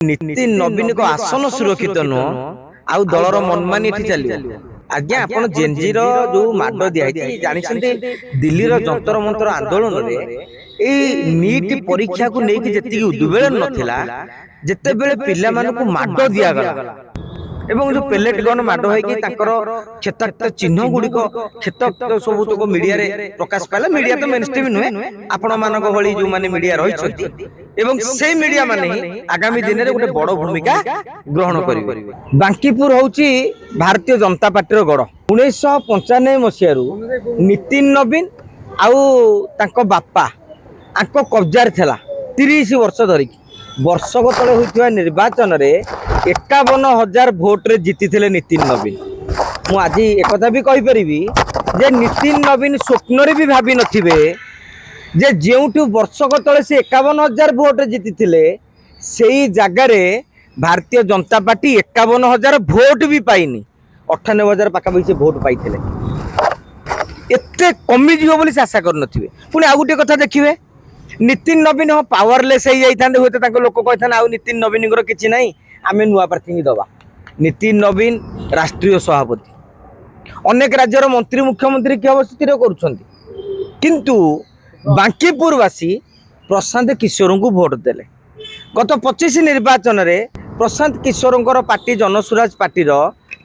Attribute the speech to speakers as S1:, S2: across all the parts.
S1: नितिन नवीन को आसन सुरक्षित नुह आउ दलर मनमानी एठी चलियो आज्ञा आपण जेनजी रो जो माड दियाई जानि दिल्ली रो जंतर मंतर आंदोलन रे ए नीट परीक्षा को नेकी जेति उद्वेलन नथिला जेते बेले पिल्ला मानको माड दिया गला एवं जो पेलेट गन माड होई कि ताकर क्षेत्रार्थ चिन्ह गुडी को क्षेत्र सब तो मीडिया रे प्रकाश पाला मीडिया तो मेनस्ट्रीम नुहे आपण मानक भली जो माने मीडिया रही छथि एवं से मीडिया माने आगामी दिन रे गोटे बड़ भूमिका ग्रहण करिवे। बांकीपुर होउची भारतीय जनता पार्टी रो गड़ 1995 मसिया रु नितिन नवीन आउ तांको बापा आको कब्जा रे थला 30 वर्ष धरिकी वर्षक तले होइथिबा निर्वाचन रे 51,000 भोट रे जीति थिले नितिन नवीन। मु आज एक कथा भी कहि परिबी जे नितिन नवीन स्वप्न रे भी भाबी नथिबे जे जेउठु वर्षक तले से 51,000 भोट रे जीति थिले सेही जागा रे भारतीय जनता पार्टी 51,000 भोट भी पाइनी 98,000 पाखा से भोट पाइथिले एते कमी जीव बोली से आशा कर नथिबे। पुणी आ गुटे कथा देखिबे नितिन नवीन हो पावरलेस हो जाइथांदे होते तांको लोक कहथान आ नितिन नवीन गुरो किछि नाही आमे नुआ प्रार्थी ही दबा। नितिन नवीन राष्ट्रीय सभापति अनेक राज्यर मंत्री मुख्यमंत्री की अवस्थित करुछंती किंतु बांकीपुरवासी प्रशांत किशोर को भोट देले। गत 25 निर्वाचन रे प्रशांत किशोर पार्टी जनसुराज पार्टी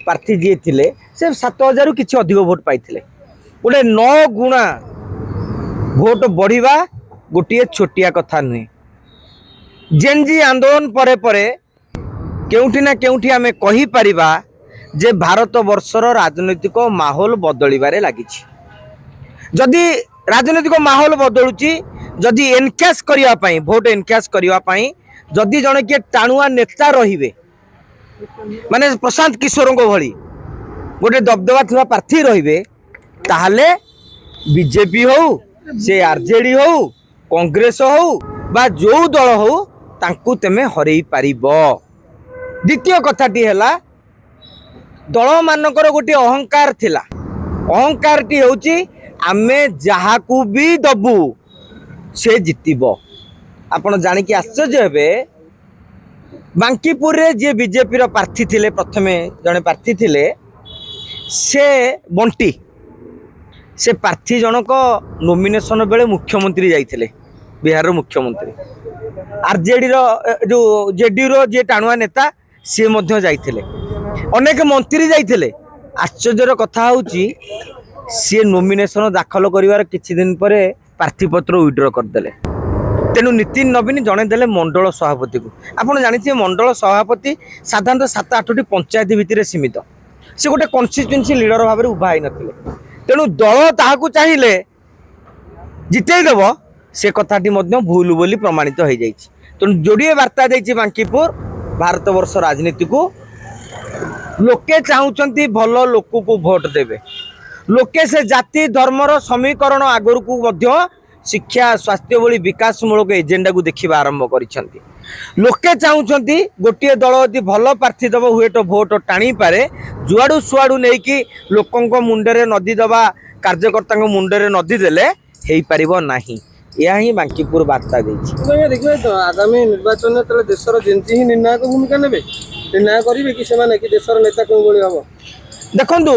S1: प्रार्थी जी थिले से 7,000 किछि अधिक भोट पाइथिले गोटे 9 गुणा भोट बढ़िबा गोटे छोटिया कथा नुहे। जेनजी आंदोलन परे परे केउठी ना केउठी आमे कहि परिबा जे भारत वर्षर राजनीतिक माहौल बदलिबारे लागिछि। जदि राजनीतिक माहौल बदलुची जदि एनकैश करिया पई भोट एनकैश करिया पई जदि जने के टाणुआ नेता रहिबे माने प्रशांत किशोर भली गोटे दबदबा थिबा प्रार्थी रहिबे ताहले बीजेपी हो से आरजेडी हो कांग्रेस हो बा जो दल हो तांकु तेमे हरई पारिबो। द्वितीय कथाटी है दल मानकर गोटे अहंकार थिला अहंकार टी होची आमे जहाकू भी दबु से जितिबो। आपण जानिकी आश्चर्य हेबे बांकीपुर रे जे बीजेपी रो प्रार्थी थिले प्रथमे जने प्रार्थी थिले से बंटी से प्रार्थी जनक नॉमिनेशन बेले मुख्यमंत्री जाइथिले बिहार मुख्यमंत्री आरजेडी रो जो जेडी रो जे टाणुआ नेता सी मध्य जाइथिले अनेक मंत्री जाइथिले। आश्चर्यर कथा होची सी नॉमिनेशन दाखल करिवार किछि दिन परे प्रार्थी पत्र विड्रॉ करदेले। तेनु नितिन नवीन जणे देले मंडल सभापति को। आपण जानिथिबे मंडल सभापति साधारणतः 7-8टी पंचायत भितर सीमित से गोटे कन्स्टिट्यूएंसी लीडर भाव में उभा नथिले तेणु दल ताहाकू चाहिए जितई देव से कथाटी भूल बोली प्रमाणित हो जाइए। तेणु जोड़े वार्ता देछि बांकीपुर भारत वर्ष राजनीति को लोके चाहूँगी भल लोक को भोट देवे लोके से जाति धर्मर समीकरण आगर को शिक्षा स्वास्थ्य भली विकासमूलक एजेंडा को देखा आरंभ करिसेंती। लोके चाहूँगी गोटे दल यदि भल प्रार्थी दब हुए तो भोट टाणी पारे जुआड़ू सुआड़ू नहीं कि लोकों मुंडरे नदी दबा कार्यकर्ता मुंडरे नदी देले हो पारिबो नाही। यह ही बांकीपुर वार्ता
S2: देखिए तो आगामी निर्वाचन देशर जेनजी ही निर्णायक भूमिका नेबे निर्णय करिवे कि सेमाने कि देशर नेता कोन बोली हबो।
S1: देखंतु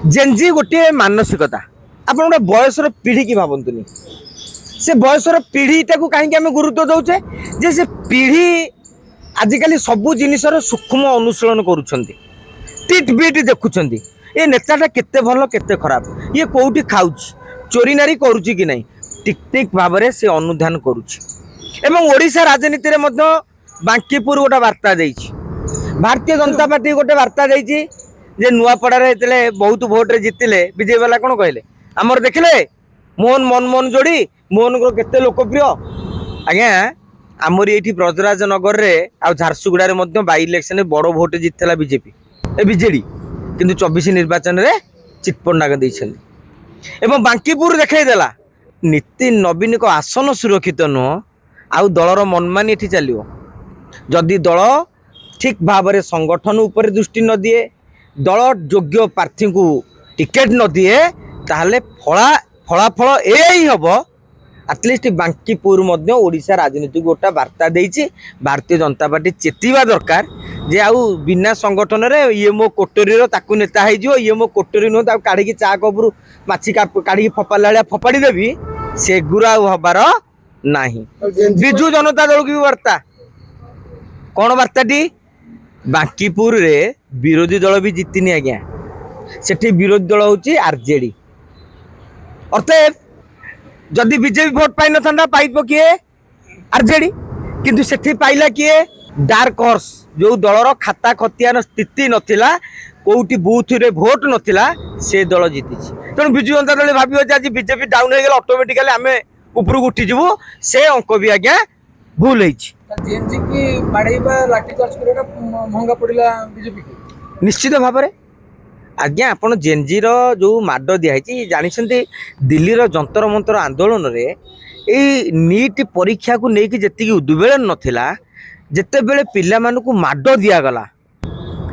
S1: जेनजी गोटे मानसिकता आपण गोटे बयसर पीढ़ी की भावंतुनी से बयसर पीढ़ीटा को कहीं आम गुरुत्व दौचे जे से पीढ़ी आजिकल सबू जिनसर सूक्ष्म अनुशीलन करुछंती टिट बिट देखुछंती ए नेताटा केते भल केते खराब ये कोउठी खाउछ चोरी नारी करुछि कि नहीं टिक भाव से अनुधान करुछि। एवं ओडिशा राजनीति रे मध्य बांकीपुर गोटे वार्ता देछि भारतीय जनता पार्टी गोटे वार्ता देछि जे नुआपड़ा रे हेतले बहुत भोट रे जितिले विजय वाला कोन कहले हमर देखले मोहन मनमोहन जोड़ी मोहन को केते लोकप्रिय आज्ञा आमर ये ब्रजराज नगर रे आ झारसुगुड़ा रे मध्य बाई इलेक्शन बड़ भोट जीतला बीजेपी बीजेडी किंतु 24 निर्वाचन रे चिटपंडा देइछन एवं बांकीपुर देखैदेला नितिन नवीन को आसन सुरक्षित नुह आउ दलर मनमानी एठी चलियो जदि दल ठीक भाव में संगठन उपर दृष्टि न दिए दल योग्य प्रार्थी को टिकेट न दिए ताहले फलाफल यही हम आटलिस्ट बांकीपुर मध्य ओडिशा राजनीति गोटा वार्ता देइछि भारतीय जनता पार्टी चेतिबा दरकार जे आउ बिना संगठन रे ये मो कोटरी रो ताकू नेता हे जिवो ये मो कोटरी नो ताकू काढी की चा कबरू माछी काढी की फपालाळिया फपाडी देबी से गुरा हबार नाही। बिजू जनता दल की वार्ता कौन वार्ताटी बांकीपुर रे विरोधी दल भी जीतिनी आज्ञा सेठी विरोधी दल होची आरजेडी अर्थात जदि बीजेपी भोट पाई न पाइप किए आरजेडी किंतु सेठी पाइला किए डार्क हॉर्स जो दलर खाता खतियान स्थिति नथिला कोउटी बूथ रे भोट नथिला से दल जीति तेणु विजु जनता दल भाबियो जे आज बीजेपी डाउन हो गला ऑटोमेटिकली आमे ऊपर उठी जीवु से अंक भी आज्ञा भूल होइछि।
S2: जेएनजी की बाड़ेबा लाठी चार्ज करेटा महंगा पड़िला बीजेपी की
S1: निश्चित भाव में आज्ञा आपण जेएनजी रो जो माड दिखाई जानी दिल्ली रो जंतर मंतर आंदोलन रे ए नीट परीक्षा को लेकिन जी उद्वेलन नाला जिते बेले पिला मानकु माड दिगला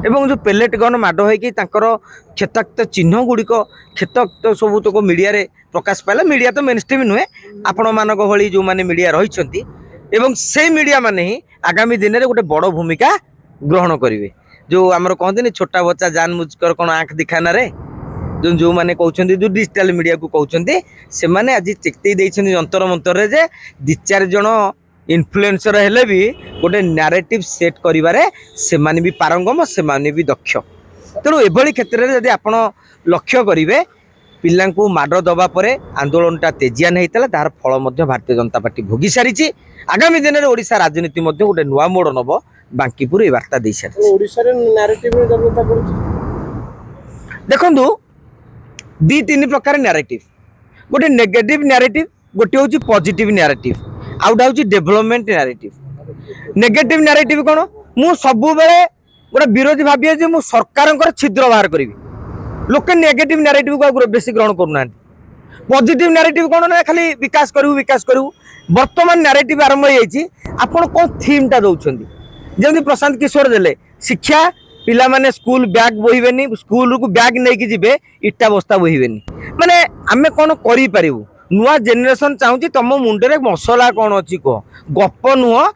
S1: एवं जो पेलेट गन माड हो क्षताक्त चिन्ह गुड़िक क्षताक्त सब तक मीडिया रे प्रकाश पाला मीडिया तो मेन स्ट्रीम नुहे आपण मानक भली जो माने मीडिया रही एवं से मीडिया माने ही आगामी दिन में गोटे बड़ भूमिका ग्रहण करेंगे जो आमर कहते छोटा बच्चा जान मुझकर कौन आँख दिखाना रे जो मैंने कहते जो डिजिटल मीडिया को कहते से माने आज चेक्ति देइछन जंतर मंतर जे दि चार जन इन्फ्लुएंसर हेले भी गोटे नैरेटिव सेट करिवारे से माने भी पारंगम से माने भी दक्ष तेणु एभली क्षेत्र में जदि आपण लक्ष्य करेंगे पिला माड दबा पर आंदोलनटा तेजियान होता तार फल भारतीय जनता पार्टी भोगी सारी आगामी दिन में ओडिशा राजनीति गोटे नुआ मोड़ नब बांकीपुर ये वार्ता दे सारी देखु दी तीन प्रकार नैरेटिव गोटे नेगेटिव नैरेटिव गोटे हूँ पॉजिटिव नैरेटिव आउटा हूँ डेभलपमेंट नैरेटिव। नेगेटिव नैरेटिव कौन मु सबु बेले गोटे विरोधी भाभी मु सरकार छिद्र बाहर करी लोके नेगेटिव नैरेटिव को बेसी ग्रहण करूना। पॉजिटिव नैरेटिव कौन ना खाली विकास करूँ वर्तमान नैरेटिव आरंभ हो कौन थीम टा दौरान जमी प्रशांत किशोर देले शिक्षा पिला माने स्कूल बैग बोहिबेनी स्कूल को बैग नहीं जिबे इटा बस्ता बोहिबेनी माने आमे कौन करि पारिबु नुआ जेनेरेशन चाहूँ तुम मुंडे मसला कौन अच्छी कह गप नुह